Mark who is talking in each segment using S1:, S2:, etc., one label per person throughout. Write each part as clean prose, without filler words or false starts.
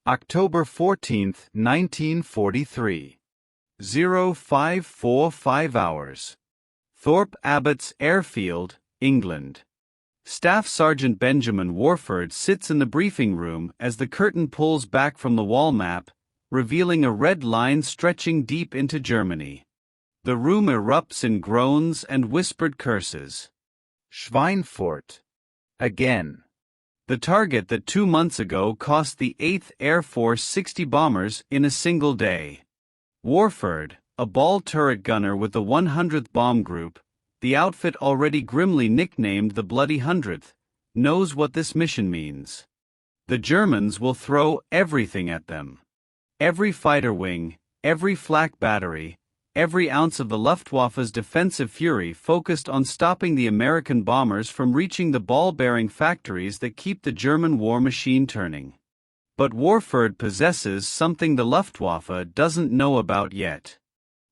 S1: October 14, 1943. 0545 hours. Thorpe Abbotts Airfield, England. Staff Sergeant Benjamin Warford sits in the briefing room as the curtain pulls back from the wall map, revealing a red line stretching deep into Germany. The room erupts in groans and whispered curses. Schweinfurt. Again. The target that 2 months ago cost the 8th Air Force 60 bombers in a single day. Warford, a ball turret gunner with the 100th Bomb Group, the outfit already grimly nicknamed the Bloody Hundredth, knows what this mission means. The Germans will throw everything at them. Every fighter wing, every flak battery, every ounce of the Luftwaffe's defensive fury focused on stopping the American bombers from reaching the ball-bearing factories that keep the German war machine turning. But Warford possesses something the Luftwaffe doesn't know about yet.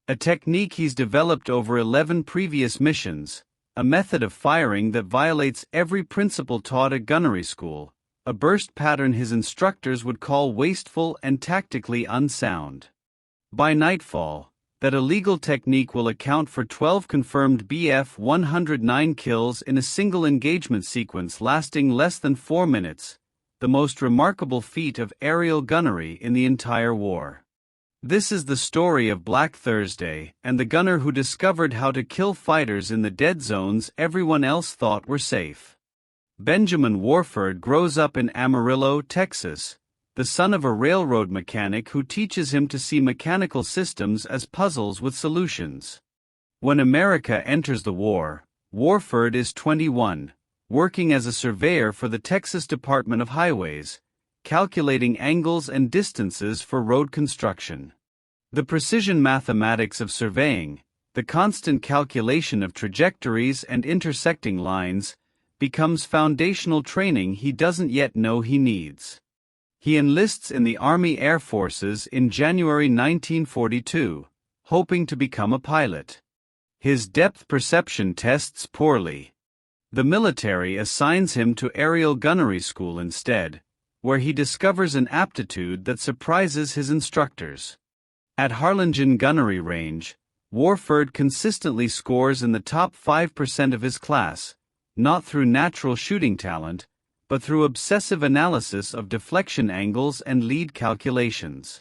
S1: A technique he's developed over 11 previous missions, a method of firing that violates every principle taught at gunnery school, a burst pattern his instructors would call wasteful and tactically unsound. By nightfall, that illegal technique will account for 12 confirmed Bf 109 kills in a single engagement sequence lasting less than 4 minutes, the most remarkable feat of aerial gunnery in the entire war. This is the story of Black Thursday and the gunner who discovered how to kill fighters in the dead zones everyone else thought were safe. Benjamin Warford grows up in Amarillo, Texas, the son of a railroad mechanic who teaches him to see mechanical systems as puzzles with solutions. When America enters the war, Warford is 21, working as a surveyor for the Texas Department of Highways, calculating angles and distances for road construction. The precision mathematics of surveying, the constant calculation of trajectories and intersecting lines, becomes foundational training he doesn't yet know he needs. He enlists in the Army Air Forces in January 1942, hoping to become a pilot. His depth perception tests poorly. The military assigns him to aerial gunnery school instead, where he discovers an aptitude that surprises his instructors. At Harlingen Gunnery Range, Warford consistently scores in the top 5% of his class, not through natural shooting talent, but through obsessive analysis of deflection angles and lead calculations.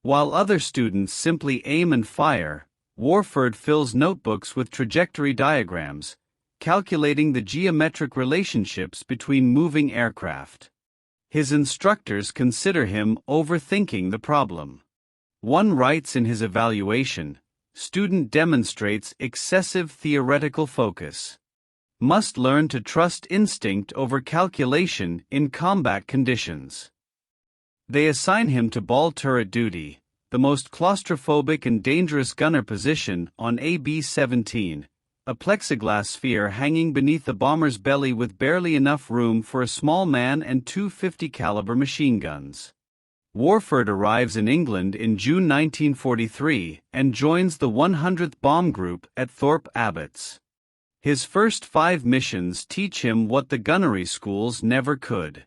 S1: While other students simply aim and fire, Warford fills notebooks with trajectory diagrams, calculating the geometric relationships between moving aircraft. His instructors consider him overthinking the problem. One writes in his evaluation, "Student demonstrates excessive theoretical focus. Must learn to trust instinct over calculation in combat conditions." They assign him to ball turret duty, the most claustrophobic and dangerous gunner position on AB-17, a plexiglass sphere hanging beneath the bomber's belly with barely enough room for a small man and 250 caliber machine guns. Warford arrives in England in June 1943 and joins the 100th Bomb Group at Thorpe Abbotts. His first 5 missions teach him what the gunnery schools never could.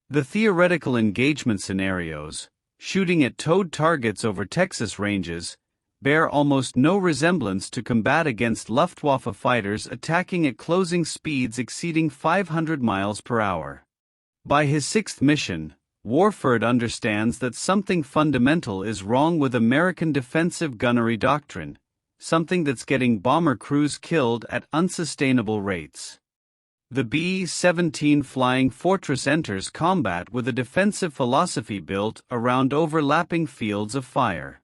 S1: The theoretical engagement scenarios, shooting at towed targets over Texas ranges, bear almost no resemblance to combat against Luftwaffe fighters attacking at closing speeds exceeding 500 miles per hour. By his 6th mission, Warford understands that something fundamental is wrong with American defensive gunnery doctrine, something that's getting bomber crews killed at unsustainable rates. The B-17 Flying Fortress enters combat with a defensive philosophy built around overlapping fields of fire.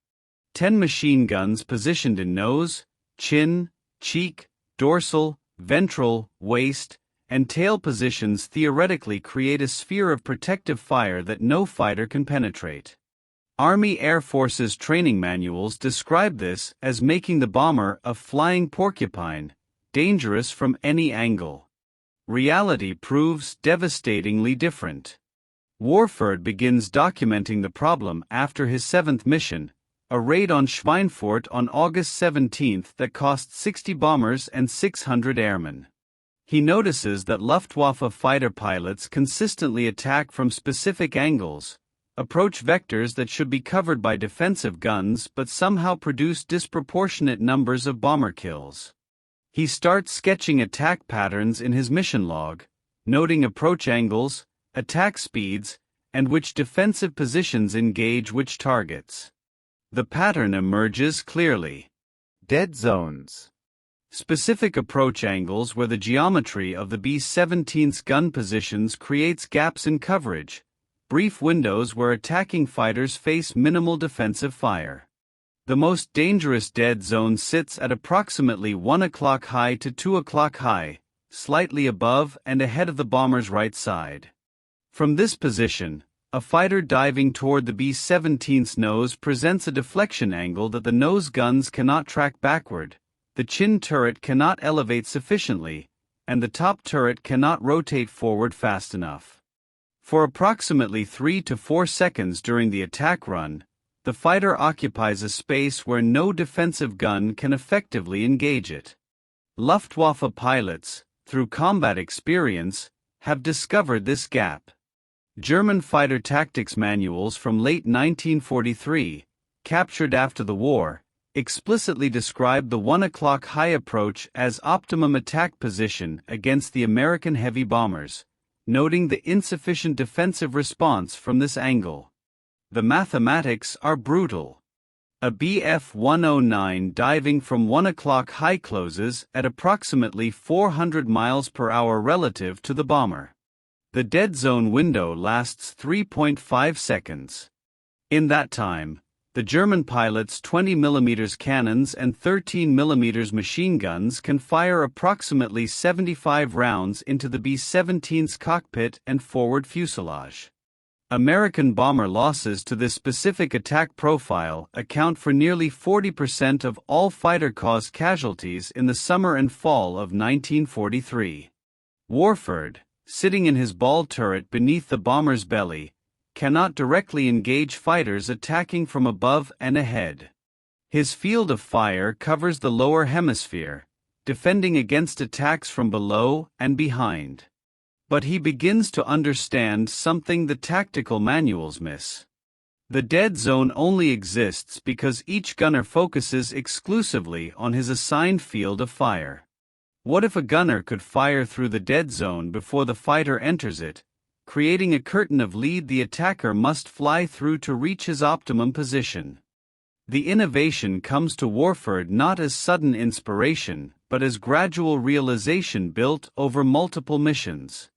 S1: 10 machine guns positioned in nose, chin, cheek, dorsal, ventral, waist, and tail positions theoretically create a sphere of protective fire that no fighter can penetrate. Army Air Forces training manuals describe this as making the bomber a flying porcupine, dangerous from any angle. Reality proves devastatingly different. Warford begins documenting the problem after his 7th mission, a raid on Schweinfurt on August 17 that cost 60 bombers and 600 airmen. He notices that Luftwaffe fighter pilots consistently attack from specific angles, approach vectors that should be covered by defensive guns but somehow produce disproportionate numbers of bomber kills. He starts sketching attack patterns in his mission log, noting approach angles, attack speeds, and which defensive positions engage which targets. The pattern emerges clearly. Dead zones. Specific approach angles where the geometry of the B-17's gun positions creates gaps in coverage, brief windows where attacking fighters face minimal defensive fire. The most dangerous dead zone sits at approximately 1 o'clock high to 2 o'clock high, slightly above and ahead of the bomber's right side. From this position, a fighter diving toward the B-17's nose presents a deflection angle that the nose guns cannot track backward, the chin turret cannot elevate sufficiently, and the top turret cannot rotate forward fast enough. For approximately 3 to 4 seconds during the attack run, the fighter occupies a space where no defensive gun can effectively engage it. Luftwaffe pilots, through combat experience, have discovered this gap. German fighter tactics manuals from late 1943, captured after the war, explicitly described the 1 o'clock high approach as optimum attack position against the American heavy bombers, noting the insufficient defensive response from this angle. The mathematics are brutal. A Bf-109 diving from 1 o'clock high closes at approximately 400 miles per hour relative to the bomber. The dead zone window lasts 3.5 seconds. In that time, the German pilot's 20mm cannons and 13mm machine guns can fire approximately 75 rounds into the B-17's cockpit and forward fuselage. American bomber losses to this specific attack profile account for nearly 40% of all fighter-caused casualties in the summer and fall of 1943. Warford, sitting in his ball turret beneath the bomber's belly, cannot directly engage fighters attacking from above and ahead. His field of fire covers the lower hemisphere, defending against attacks from below and behind. But he begins to understand something the tactical manuals miss. The dead zone only exists because each gunner focuses exclusively on his assigned field of fire. What if a gunner could fire through the dead zone before the fighter enters it, creating a curtain of lead the attacker must fly through to reach his optimum position? The innovation comes to Warford not as sudden inspiration, but as gradual realization built over multiple missions.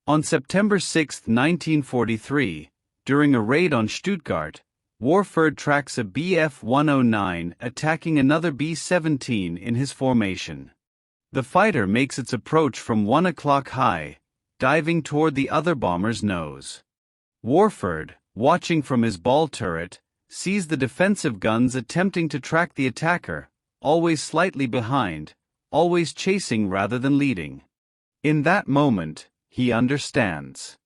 S1: On September 6, 1943, during a raid on Stuttgart, Warford tracks a Bf-109 attacking another B-17 in his formation. The fighter makes its approach from 1 o'clock high, diving toward the other bomber's nose. Warford, watching from his ball turret, sees the defensive guns attempting to track the attacker, always slightly behind, always chasing rather than leading. In that moment, he understands.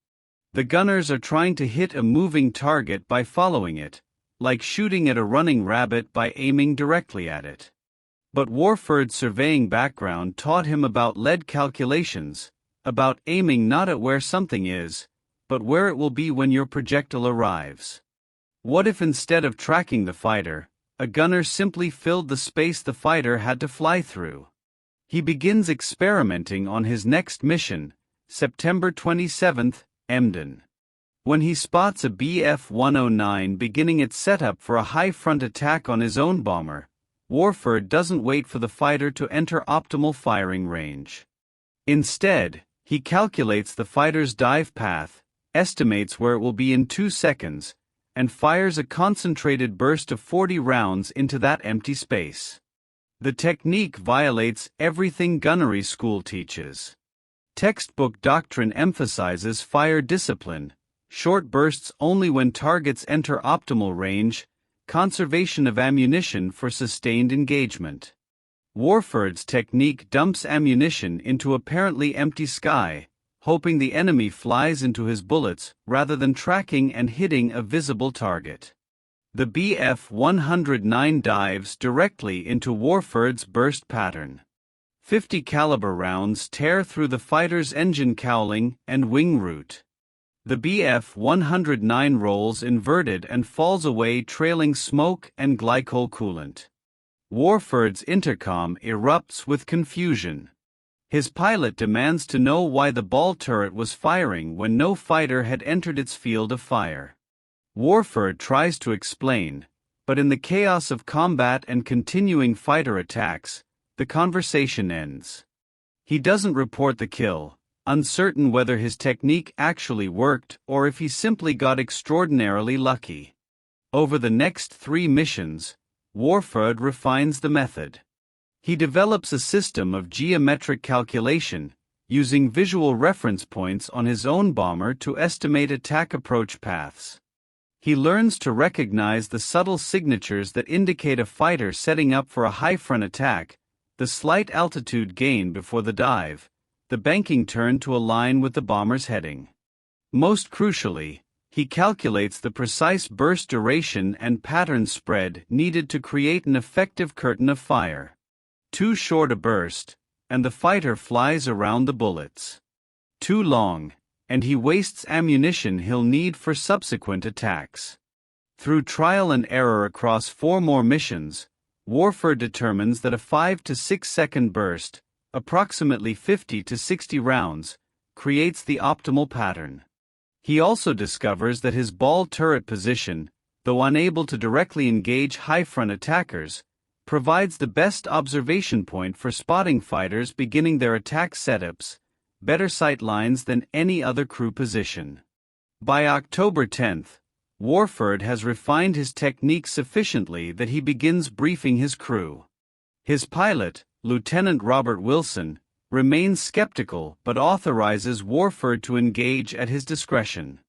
S1: The gunners are trying to hit a moving target by following it, like shooting at a running rabbit by aiming directly at it. But Warford's surveying background taught him about lead calculations, about aiming not at where something is, but where it will be when your projectile arrives. What if instead of tracking the fighter, a gunner simply filled the space the fighter had to fly through? He begins experimenting on his next mission, September 27, Emden. When he spots a Bf-109 beginning its setup for a high front attack on his own bomber, Warford doesn't wait for the fighter to enter optimal firing range. Instead, he calculates the fighter's dive path, estimates where it will be in 2 seconds, and fires a concentrated burst of 40 rounds into that empty space. The technique violates everything gunnery school teaches. Textbook doctrine emphasizes fire discipline, short bursts only when targets enter optimal range, conservation of ammunition for sustained engagement. Warford's technique dumps ammunition into apparently empty sky, hoping the enemy flies into his bullets rather than tracking and hitting a visible target. The Bf-109 dives directly into Warford's burst pattern. 50 caliber rounds tear through the fighter's engine cowling and wing root. The Bf-109 rolls inverted and falls away trailing smoke and glycol coolant. Warford's intercom erupts with confusion. His pilot demands to know why the ball turret was firing when no fighter had entered its field of fire. Warford tries to explain, but in the chaos of combat and continuing fighter attacks, the conversation ends. He doesn't report the kill, uncertain whether his technique actually worked or if he simply got extraordinarily lucky. Over the next 3 missions, Warford refines the method. He develops a system of geometric calculation, using visual reference points on his own bomber to estimate attack approach paths. He learns to recognize the subtle signatures that indicate a fighter setting up for a high front attack, the slight altitude gain before the dive, the banking turn to align with the bomber's heading. Most crucially, he calculates the precise burst duration and pattern spread needed to create an effective curtain of fire. Too short a burst, and the fighter flies around the bullets. Too long, and he wastes ammunition he'll need for subsequent attacks. Through trial and error across 4 more missions, Warford determines that a 5 to 6 second burst, approximately 50 to 60 rounds, creates the optimal pattern. He also discovers that his ball turret position, though unable to directly engage high front attackers, provides the best observation point for spotting fighters beginning their attack setups, better sight lines than any other crew position. By October 10th, Warford has refined his technique sufficiently that he begins briefing his crew. His pilot, Lieutenant Robert Wilson, remains skeptical but authorizes Warford to engage at his discretion.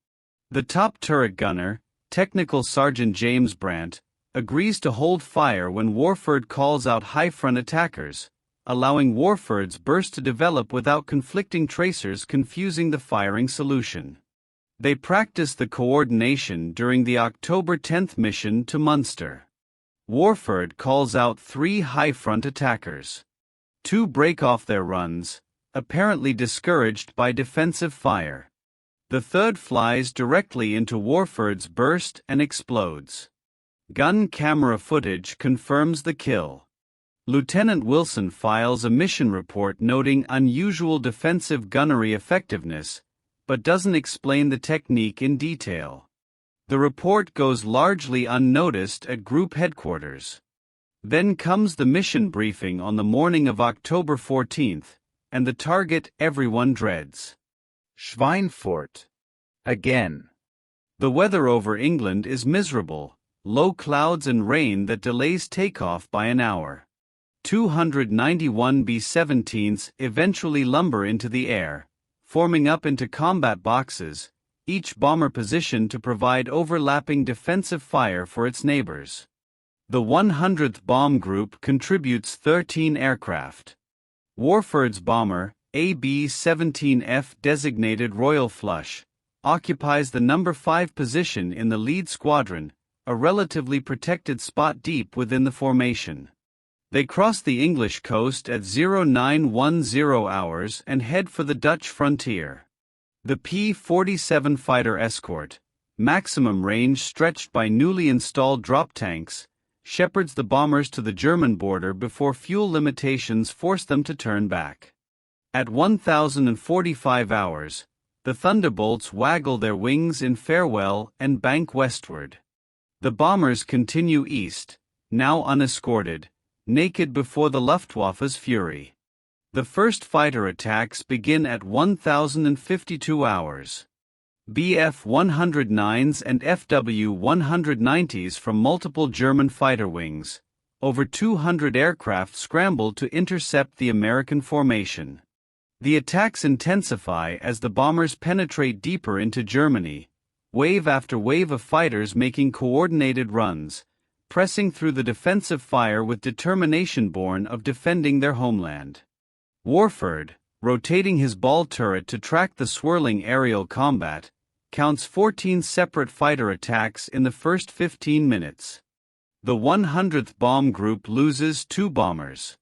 S1: The top turret gunner, Technical Sergeant James Brandt, agrees to hold fire when Warford calls out high front attackers, allowing Warford's burst to develop without conflicting tracers confusing the firing solution. They practice the coordination during the October 10th mission to Munster. Warford calls out 3 high front attackers. 2 break off their runs, apparently discouraged by defensive fire. The third flies directly into Warford's burst and explodes. Gun camera footage confirms the kill. Lieutenant Wilson files a mission report noting unusual defensive gunnery effectiveness, but doesn't explain the technique in detail. The report goes largely unnoticed at group headquarters. Then comes the mission briefing on the morning of October 14th, and the target everyone dreads. Schweinfurt. Again. The weather over England is miserable, low clouds and rain that delays takeoff by an hour. 291 B-17s eventually lumber into the air, forming up into combat boxes, each bomber positioned to provide overlapping defensive fire for its neighbors. The 100th Bomb Group contributes 13 aircraft. Warford's bomber, AB-17F designated Royal Flush, occupies the number 5 position in the lead squadron, a relatively protected spot deep within the formation. They cross the English coast at 0910 hours and head for the Dutch frontier. The P-47 fighter escort, maximum range stretched by newly installed drop tanks, shepherds the bombers to the German border before fuel limitations force them to turn back. At 1045 hours, the Thunderbolts waggle their wings in farewell and bank westward. The bombers continue east, now unescorted, naked before the Luftwaffe's fury. The first fighter attacks begin at 1052 hours. Bf-109s and FW-190s from multiple German fighter wings, over 200 aircraft scramble to intercept the American formation. The attacks intensify as the bombers penetrate deeper into Germany, wave after wave of fighters making coordinated runs, pressing through the defensive fire with determination born of defending their homeland. Warford, rotating his ball turret to track the swirling aerial combat, counts 14 separate fighter attacks in the first 15 minutes. The 100th Bomb Group loses 2 bombers.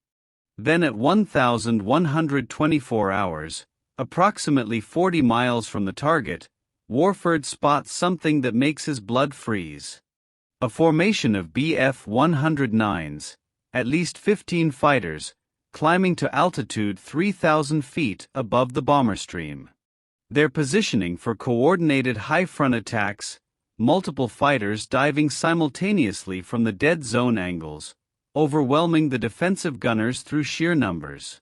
S1: Then at 1124 hours, approximately 40 miles from the target, Warford spots something that makes his blood freeze. A formation of Bf-109s, at least 15 fighters, climbing to altitude 3,000 feet above the bomber stream. They're positioning for coordinated high-front attacks, multiple fighters diving simultaneously from the dead zone angles, overwhelming the defensive gunners through sheer numbers.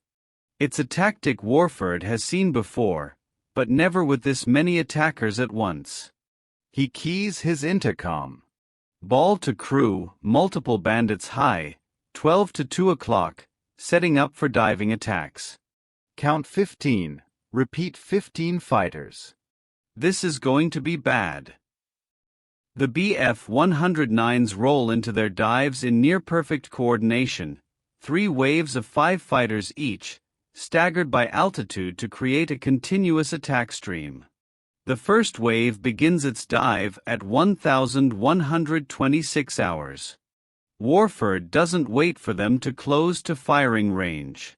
S1: It's a tactic Warford has seen before, but never with this many attackers at once. He keys his intercom. Ball to crew, multiple bandits high, 12 to 2 o'clock, setting up for diving attacks. Count 15, repeat 15 fighters. This is going to be bad. The Bf-109s roll into their dives in near-perfect coordination, 3 waves of 5 fighters each, staggered by altitude to create a continuous attack stream. The first wave begins its dive at 1,126 hours. Warford doesn't wait for them to close to firing range.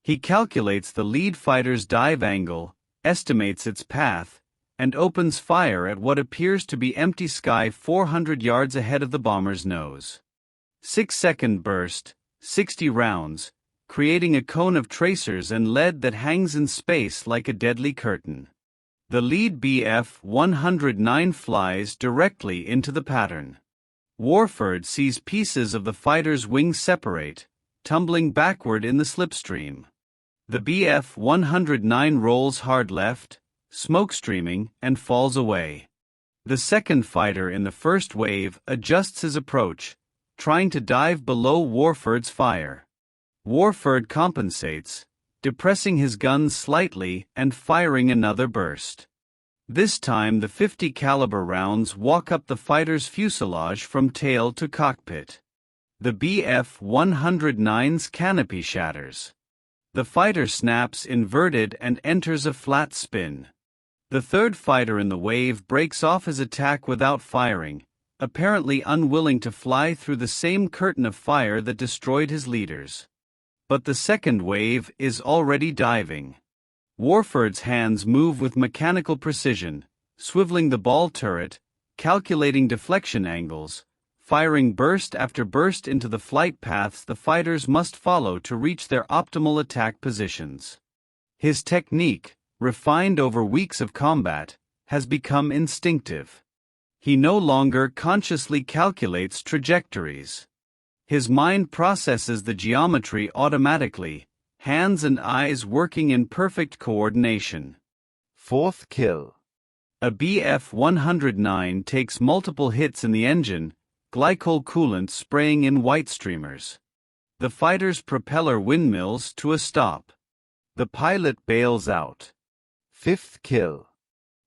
S1: He calculates the lead fighter's dive angle, estimates its path, and opens fire at what appears to be empty sky 400 yards ahead of the bomber's nose. 6-second burst, 60 rounds, creating a cone of tracers and lead that hangs in space like a deadly curtain. The lead Bf-109 flies directly into the pattern. Warford sees pieces of the fighter's wings separate, tumbling backward in the slipstream. The Bf-109 rolls hard left, smoke streaming, and falls away. The second fighter in the first wave adjusts his approach, trying to dive below Warford's fire. Warford compensates, depressing his guns slightly and firing another burst. This time the 50 caliber rounds walk up the fighter's fuselage from tail to cockpit. The Bf-109's canopy shatters. The fighter snaps inverted and enters a flat spin. The third fighter in the wave breaks off his attack without firing, apparently unwilling to fly through the same curtain of fire that destroyed his leaders. But the second wave is already diving. Warford's hands move with mechanical precision, swiveling the ball turret, calculating deflection angles, firing burst after burst into the flight paths the fighters must follow to reach their optimal attack positions. His technique, refined over weeks of combat, has become instinctive. He no longer consciously calculates trajectories. His mind processes the geometry automatically, hands and eyes working in perfect coordination. Fourth kill. A Bf-109 takes multiple hits in the engine, glycol coolant spraying in white streamers. The fighter's propeller windmills to a stop. The pilot bails out. Fifth kill.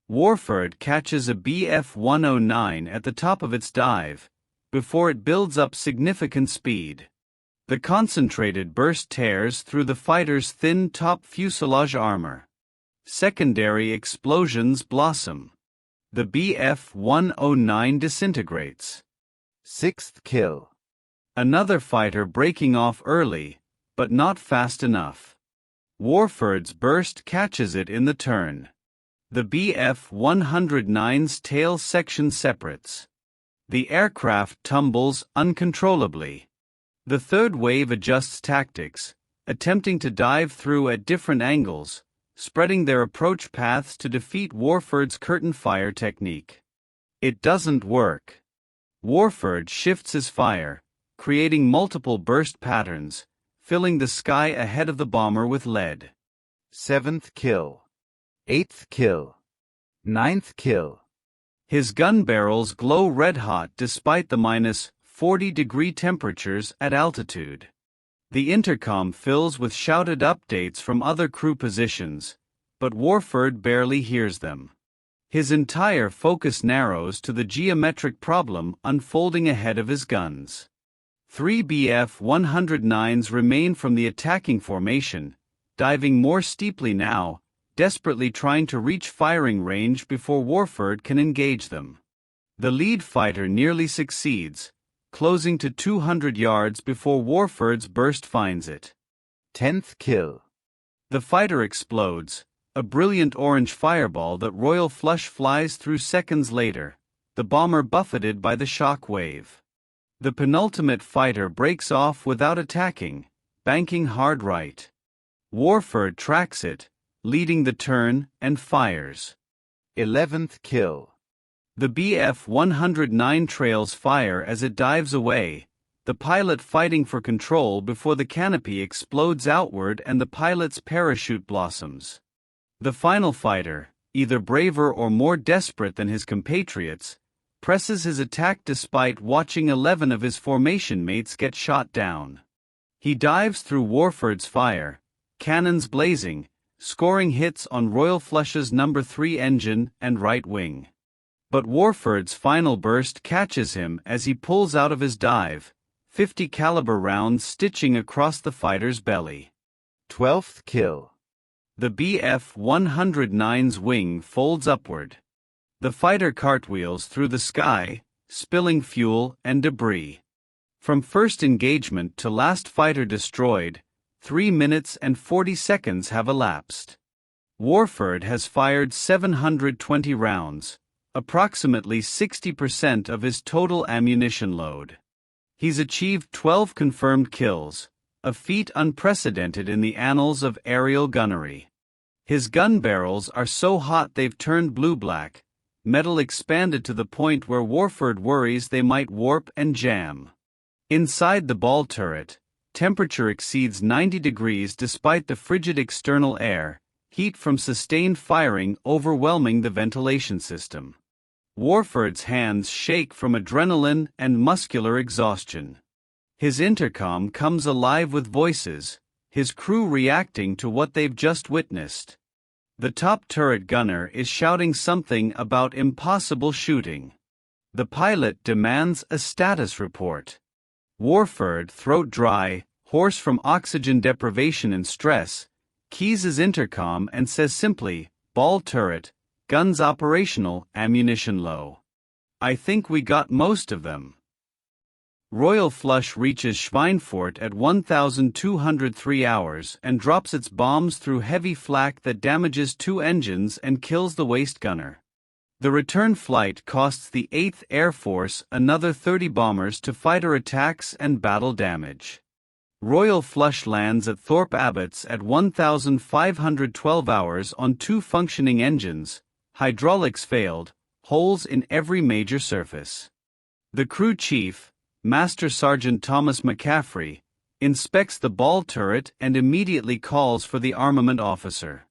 S1: Warford catches a Bf-109 at the top of its dive, before it builds up significant speed. The concentrated burst tears through the fighter's thin top fuselage armor. Secondary explosions blossom. The Bf-109 disintegrates. Sixth kill. Another fighter breaking off early, but not fast enough. Warford's burst catches it in the turn. The Bf-109's tail section separates. The aircraft tumbles uncontrollably. The third wave adjusts tactics, attempting to dive through at different angles, spreading their approach paths to defeat Warford's curtain fire technique. It doesn't work. Warford shifts his fire, creating multiple burst patterns, filling the sky ahead of the bomber with lead. Seventh kill. Eighth kill. Ninth kill. His gun barrels glow red-hot despite the -40-degree temperatures at altitude. The intercom fills with shouted updates from other crew positions, but Warford barely hears them. His entire focus narrows to the geometric problem unfolding ahead of his guns. 3 Bf-109s remain from the attacking formation, diving more steeply now, desperately trying to reach firing range before Warford can engage them. The lead fighter nearly succeeds, closing to 200 yards before Warford's burst finds it. 10th kill. The fighter explodes, a brilliant orange fireball that royal flush flies through seconds later, the bomber buffeted by the shock wave. The penultimate fighter breaks off without attacking, banking hard right. Warford tracks it, leading the turn, and fires.
S2: 11th kill.
S1: The Bf-109 trails fire as it dives away, the pilot fighting for control before the canopy explodes outward and the pilot's parachute blossoms. The final fighter, either braver or more desperate than his compatriots, presses his attack despite watching 11 of his formation mates get shot down. He dives through Warford's fire, cannons blazing, scoring hits on Royal Flush's No. 3 engine and right wing. But Warford's final burst catches him as he pulls out of his dive, 50 caliber rounds stitching across the fighter's belly.
S2: 12th kill.
S1: The Bf-109's wing folds upward. The fighter cartwheels through the sky, spilling fuel and debris. From first engagement to last fighter destroyed, 3 minutes and 40 seconds have elapsed. Warford has fired 720 rounds, approximately 60% of his total ammunition load. He's achieved 12 confirmed kills, a feat unprecedented in the annals of aerial gunnery. His gun barrels are so hot they've turned blue-black, metal expanded to the point where Warford worries they might warp and jam. Inside the ball turret, temperature exceeds 90 degrees despite the frigid external air, heat from sustained firing overwhelming the ventilation system. Warford's hands shake from adrenaline and muscular exhaustion. His intercom comes alive with voices, his crew reacting to what they've just witnessed. The top turret gunner is shouting something about impossible shooting. The pilot demands a status report. Warford, throat dry, hoarse from oxygen deprivation and stress, keys his intercom and says simply, "Ball turret, guns operational, ammunition low. I think we got most of them." Royal Flush reaches Schweinfurt at 1,203 hours and drops its bombs through heavy flak that damages 2 engines and kills the waist gunner. The return flight costs the 8th Air Force another 30 bombers to fighter attacks and battle damage. Royal Flush lands at Thorpe Abbotts at 1,512 hours on 2 functioning engines, hydraulics failed, holes in every major surface. The crew chief, Master Sergeant Thomas McCaffrey, inspects the ball turret and immediately calls for the armament officer.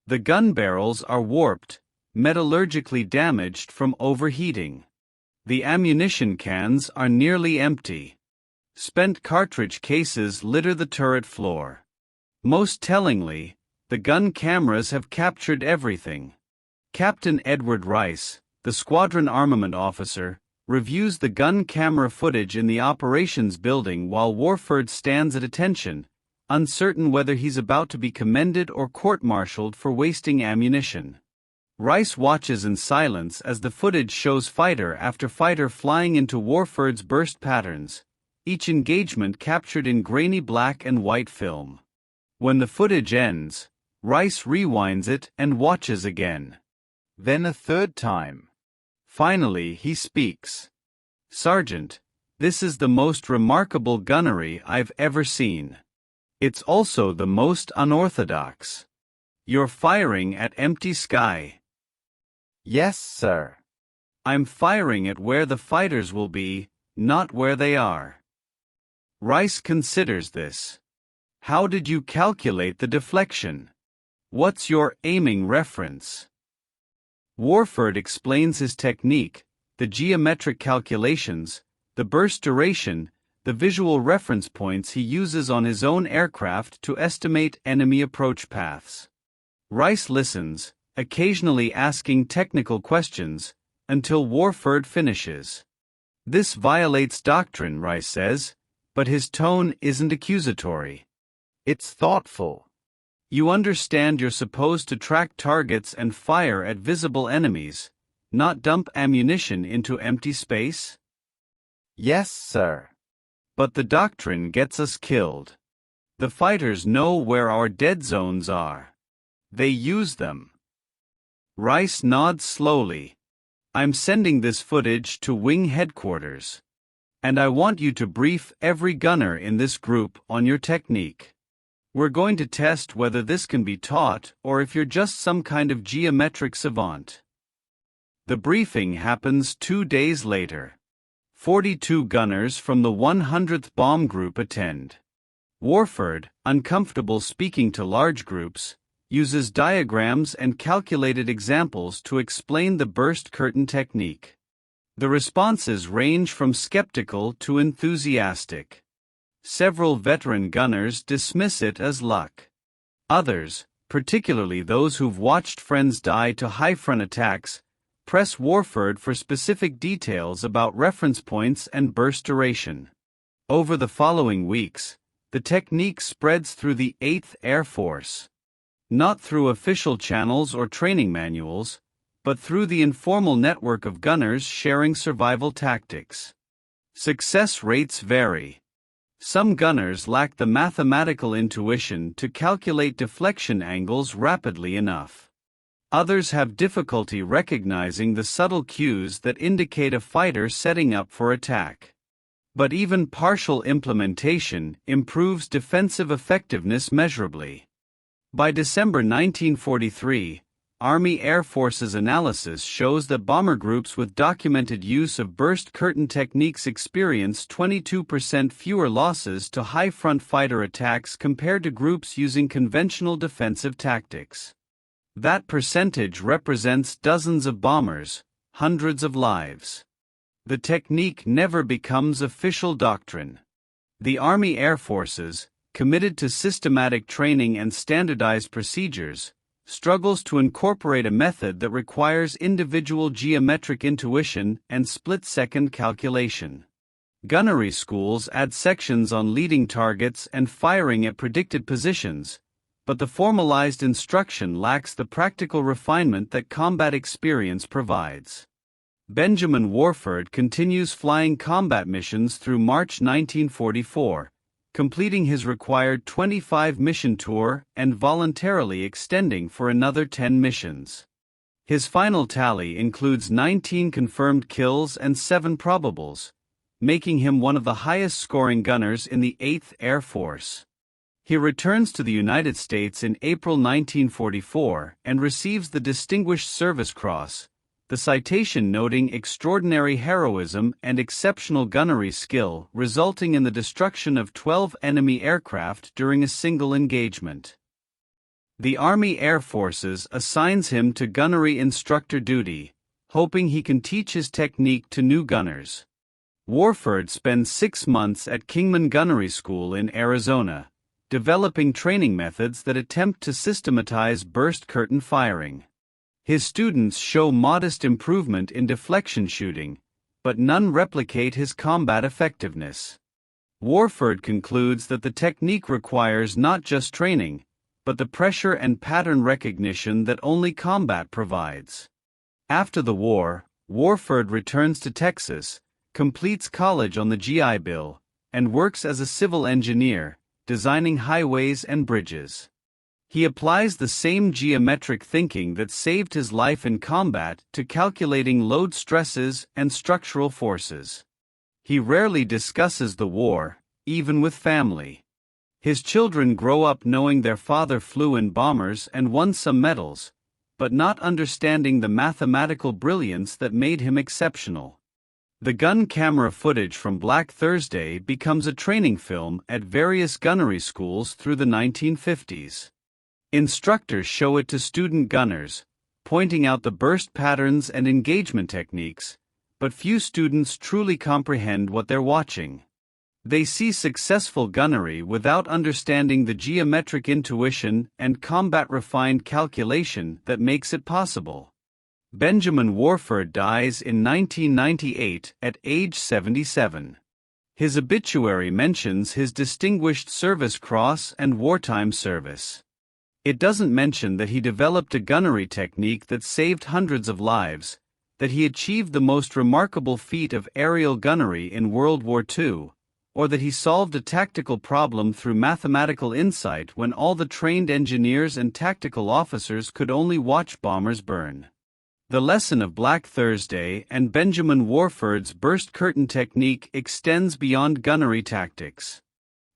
S1: The gun barrels are warped, metallurgically damaged from overheating. The ammunition cans are nearly empty. Spent cartridge cases litter the turret floor. Most tellingly, the gun cameras have captured everything. Captain Edward Rice, the squadron armament officer, reviews the gun camera footage in the operations building while Warford stands at attention, uncertain whether he's about to be commended or court-martialed for wasting ammunition. Rice watches in silence as the footage shows fighter after fighter flying into Warford's burst patterns, each engagement captured in grainy black and white film. When the footage ends, Rice rewinds it and watches again.
S2: Then a third time.
S1: Finally he speaks. "Sergeant, this is the most remarkable gunnery I've ever seen. It's also the most unorthodox. You're firing at empty sky."
S2: "Yes, sir."
S1: "I'm firing at where the fighters will be, not where they are." Rice considers this. "How did you calculate the deflection? What's your aiming reference?" Warford explains his technique, the geometric calculations, the burst duration, the visual reference points he uses on his own aircraft to estimate enemy approach paths. Rice listens, occasionally asking technical questions, until Warford finishes. "This violates doctrine," Rice says, but his tone isn't accusatory.
S2: It's thoughtful.
S1: "You understand you're supposed to track targets and fire at visible enemies, not dump ammunition into empty space?"
S2: "Yes, sir."
S1: "But the doctrine gets us killed. The fighters know where our dead zones are. They use them. Rice nods slowly. I'm sending this footage to wing headquarters. And I want you to brief every gunner in this group on your technique. We're going to test whether this can be taught or if you're just some kind of geometric savant. The briefing happens 2 days later. 42 gunners from the 100th Bomb Group attend. Warford, uncomfortable speaking to large groups, uses diagrams and calculated examples to explain the burst curtain technique. The responses range from skeptical to enthusiastic. Several veteran gunners dismiss it as luck. Others, particularly those who've watched friends die to high-front attacks, press Warford for specific details about reference points and burst duration. Over the following weeks, the technique spreads through the 8th Air Force. Not through official channels or training manuals, but through the informal network of gunners sharing survival tactics. Success rates vary. Some gunners lack the mathematical intuition to calculate deflection angles rapidly enough. Others have difficulty recognizing the subtle cues that indicate a fighter setting up for attack. But even partial implementation improves defensive effectiveness measurably. By December 1943, Army Air Force's analysis shows that bomber groups with documented use of burst curtain techniques experience 22% fewer losses to high-front fighter attacks compared to groups using conventional defensive tactics. That percentage represents dozens of bombers, hundreds of lives. The technique never becomes official doctrine. The Army Air Forces, committed to systematic training and standardized procedures, struggles to incorporate a method that requires individual geometric intuition and split-second calculation. Gunnery schools add sections on leading targets and firing at predicted positions, but the formalized instruction lacks the practical refinement that combat experience provides. Benjamin Warford continues flying combat missions through March 1944, completing his required 25-mission tour and voluntarily extending for another 10 missions. His final tally includes 19 confirmed kills and 7 probables, making him one of the highest-scoring gunners in the 8th Air Force. He returns to the United States in April 1944 and receives the Distinguished Service Cross, the citation noting extraordinary heroism and exceptional gunnery skill resulting in the destruction of 12 enemy aircraft during a single engagement. The Army Air Forces assigns him to gunnery instructor duty, hoping he can teach his technique to new gunners. Warford spends 6 months at Kingman Gunnery School in Arizona, developing training methods that attempt to systematize burst curtain firing. His students show modest improvement in deflection shooting, but none replicate his combat effectiveness. Warford concludes that the technique requires not just training, but the pressure and pattern recognition that only combat provides. After the war, Warford returns to Texas, completes college on the GI Bill, and works as a civil engineer, designing highways and bridges. He applies the same geometric thinking that saved his life in combat to calculating load stresses and structural forces. He rarely discusses the war, even with family. His children grow up knowing their father flew in bombers and won some medals, but not understanding the mathematical brilliance that made him exceptional. The gun camera footage from Black Thursday becomes a training film at various gunnery schools through the 1950s. Instructors show it to student gunners, pointing out the burst patterns and engagement techniques, but few students truly comprehend what they're watching. They see successful gunnery without understanding the geometric intuition and combat-refined calculation that makes it possible. Benjamin Warford dies in 1998 at age 77. His obituary mentions his Distinguished Service Cross and wartime service. It doesn't mention that he developed a gunnery technique that saved hundreds of lives, that he achieved the most remarkable feat of aerial gunnery in World War II, or that he solved a tactical problem through mathematical insight when all the trained engineers and tactical officers could only watch bombers burn. The lesson of Black Thursday and Benjamin Warford's burst curtain technique extends beyond gunnery tactics.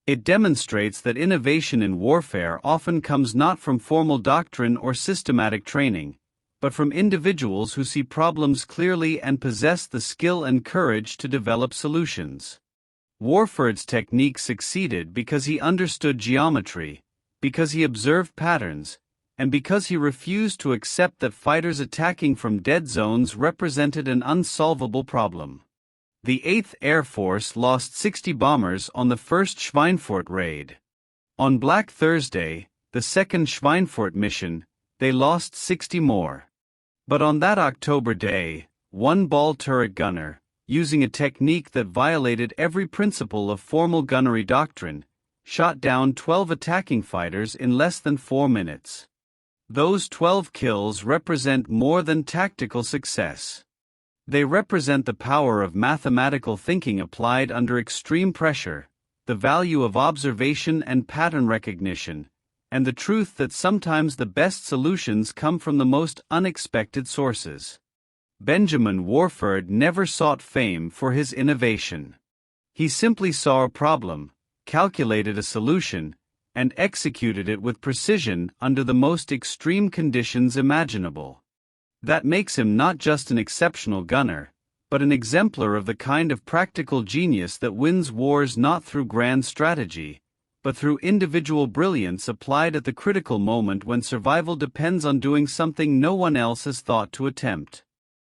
S1: It demonstrates that innovation in warfare often comes not from formal doctrine or systematic training, but from individuals who see problems clearly and possess the skill and courage to develop solutions. Warford's technique succeeded because he understood geometry, because he observed patterns, and because he refused to accept that fighters attacking from dead zones represented an unsolvable problem. The 8th Air Force lost 60 bombers on the first Schweinfurt raid. On Black Thursday, the second Schweinfurt mission, they lost 60 more. But on that October day, one ball turret gunner, using a technique that violated every principle of formal gunnery doctrine, shot down 12 attacking fighters in less than 4 minutes. Those 12 kills represent more than tactical success. They represent the power of mathematical thinking applied under extreme pressure, the value of observation and pattern recognition, and the truth that sometimes the best solutions come from the most unexpected sources. Benjamin Warford never sought fame for his innovation. He simply saw a problem, calculated a solution, and executed it with precision under the most extreme conditions imaginable. That makes him not just an exceptional gunner, but an exemplar of the kind of practical genius that wins wars not through grand strategy, but through individual brilliance applied at the critical moment when survival depends on doing something no one else has thought to attempt.